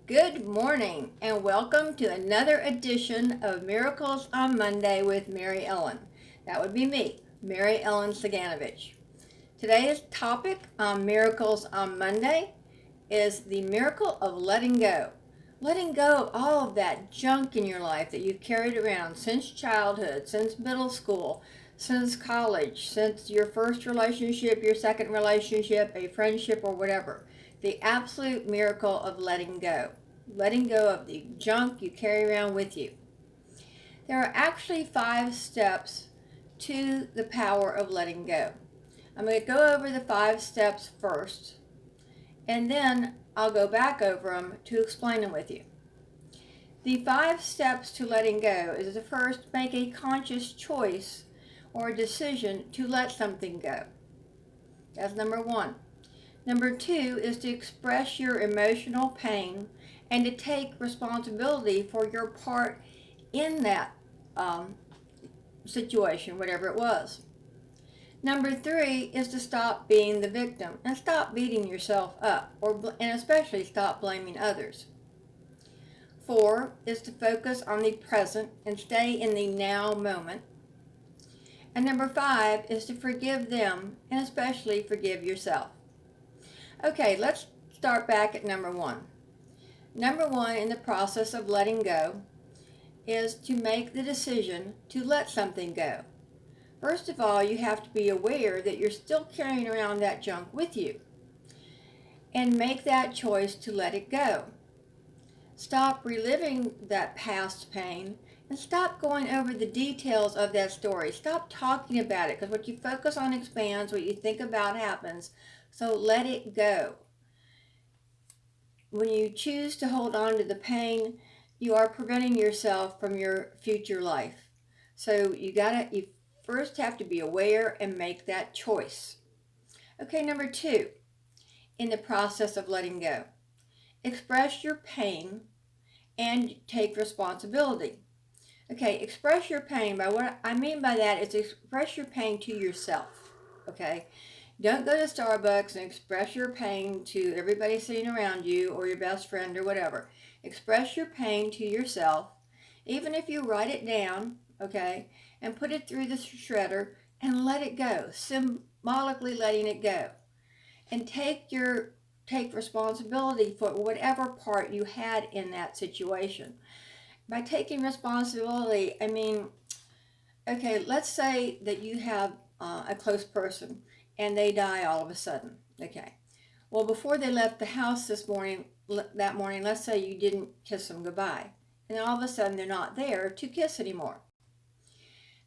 Good morning and welcome to another edition of Miracles on Monday with Mary Ellen. That would be me, Mary Ellen Saganovich. Today's topic on Miracles on Monday is the miracle of letting go. Letting go of all of that junk in your life that you've carried around since childhood, since middle school, since college, since your first relationship, your second relationship, a friendship, or whatever. The absolute miracle of letting go. Letting go of the junk you carry around with you. There are actually 5 steps to the power of letting go. I'm going to go over the 5 steps first, and then I'll go back over them to explain them with you. The 5 steps to letting go is to first make a conscious choice or a decision to let something go. That's number 1. Number 2 is to express your emotional pain and to take responsibility for your part in that situation, whatever it was. Number 3 is to stop being the victim and stop beating yourself up, and especially stop blaming others. 4 is to focus on the present and stay in the now moment. And number 5 is to forgive them and especially forgive yourself. Okay, let's start back at number 1. Number 1 in the process of letting go is to make the decision to let something go. First of all, you have to be aware that you're still carrying around that junk with you and make that choice to let it go. Stop reliving that past pain and stop going over the details of that story. Stop talking about it, because what you focus on expands, what you think about happens. So let it go. When you choose to hold on to the pain, you are preventing yourself from your future life. So you first have to be aware and make that choice. Okay, number 2, in the process of letting go, express your pain and take responsibility. Okay, express your pain. By what I mean by that is express your pain to yourself. Okay, don't go to Starbucks and express your pain to everybody sitting around you or your best friend or whatever. Express your pain to yourself, even if you write it down, okay, and put it through the shredder and let it go, symbolically letting it go. And take responsibility for whatever part you had in that situation. By taking responsibility, I mean, okay, let's say that you have a close person and they die all of a sudden. Okay. Well, before they left the house that morning, let's say you didn't kiss them goodbye. And then all of a sudden they're not there to kiss anymore.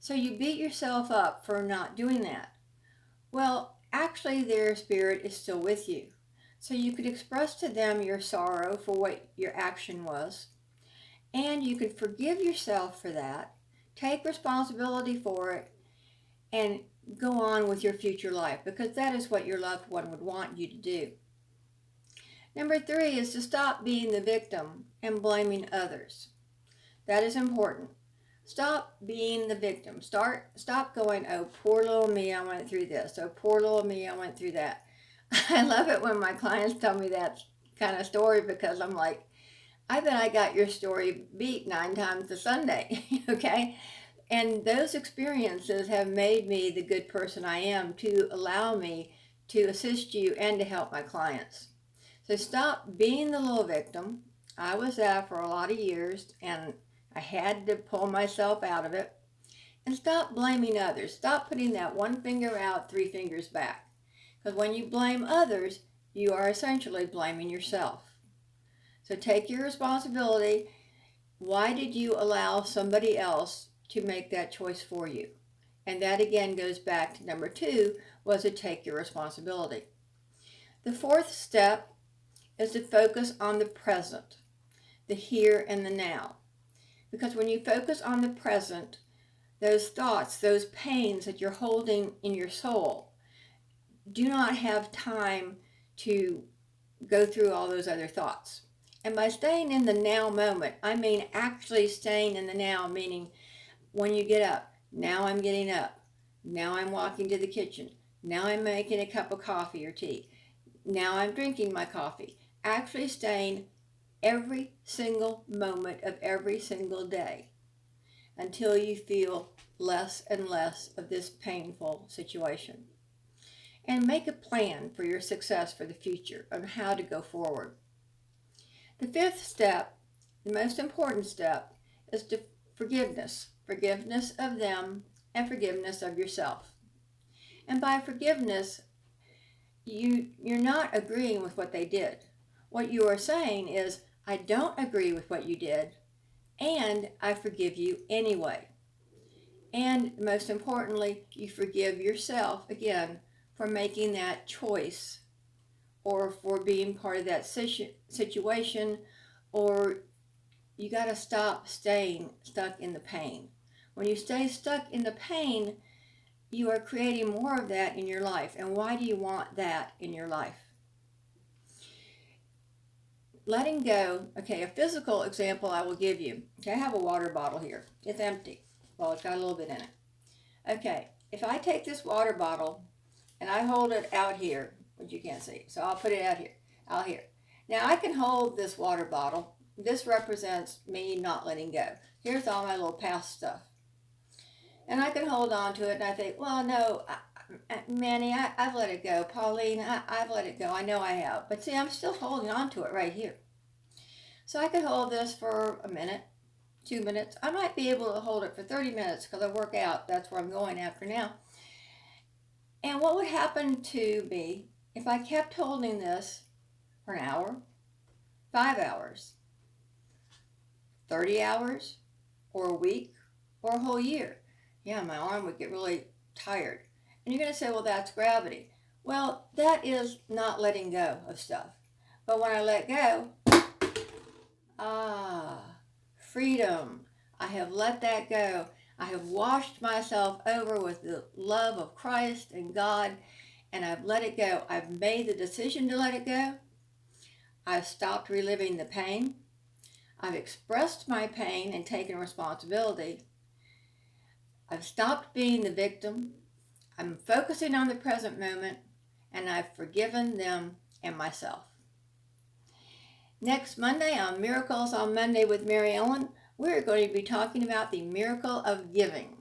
So you beat yourself up for not doing that. Well, actually their spirit is still with you. So you could express to them your sorrow for what your action was. And you could forgive yourself for that, take responsibility for it, and go on with your future life, because that is what your loved one would want you to do. Number 3 is to stop being the victim and blaming others. That is important. Stop being the victim. Stop going, oh, poor little me, I went through this. Oh, poor little me, I went through that. I love it when my clients tell me that kind of story, because I'm like, I bet I got your story beat 9 times a Sunday, okay? And those experiences have made me the good person I am to allow me to assist you and to help my clients. So stop being the little victim. I was that for a lot of years, and I had to pull myself out of it. And stop blaming others. Stop putting that one finger out, 3 fingers back. Because when you blame others, you are essentially blaming yourself. So take your responsibility. Why did you allow somebody else to make that choice for you? And that again goes back to number 2, was to take your responsibility. The 4th step is to focus on the present, the here and the now. Because when you focus on the present, those thoughts, those pains that you're holding in your soul, do not have time to go through all those other thoughts. And by staying in the now moment, I mean actually staying in the now, meaning when you get up, now I'm getting up, now I'm walking to the kitchen, now I'm making a cup of coffee or tea, now I'm drinking my coffee. Actually staying every single moment of every single day until you feel less and less of this painful situation. And make a plan for your success for the future on how to go forward. The fifth step, the most important step, is to forgiveness. Forgiveness of them and forgiveness of yourself. And by forgiveness, you're not agreeing with what they did. What you are saying is, I don't agree with what you did, and I forgive you anyway. And most importantly, you forgive yourself, again, for making that choice or for being part of that situation, or you got to stop staying stuck in the pain. When you stay stuck in the pain, you are creating more of that in your life. And why do you want that in your life? Letting go, okay, a physical example I will give you. Okay, I have a water bottle here. It's empty. Well, it's got a little bit in it. Okay, if I take this water bottle and I hold it out here, which you can't see, so I'll put it out here. Now I can hold this water bottle. This represents me not letting go. Here's all my little past stuff. And I can hold on to it and I think, well, no, Manny, I've let it go. Pauline, I've let it go. I know I have. But see, I'm still holding on to it right here. So I could hold this for a minute, 2 minutes. I might be able to hold it for 30 minutes because I work out. That's where I'm going after now. And what would happen to me if I kept holding this for an hour, 5 hours, 30 hours, or a week, or a whole year? Yeah, my arm would get really tired. And you're going to say, well, that's gravity. Well, that is not letting go of stuff. But when I let go, freedom. I have let that go. I have washed myself over with the love of Christ and God, and I've let it go. I've made the decision to let it go. I've stopped reliving the pain. I've expressed my pain and taken responsibility. I've stopped being the victim. I'm focusing on the present moment, and I've forgiven them and myself. Next Monday on Miracles on Monday with Mary Ellen, we're going to be talking about the miracle of giving.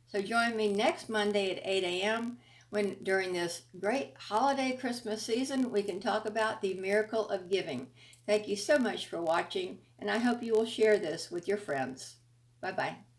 So join me next Monday at 8 a.m. when during this great holiday Christmas season, we can talk about the miracle of giving. Thank you so much for watching, and I hope you will share this with your friends. Bye-bye.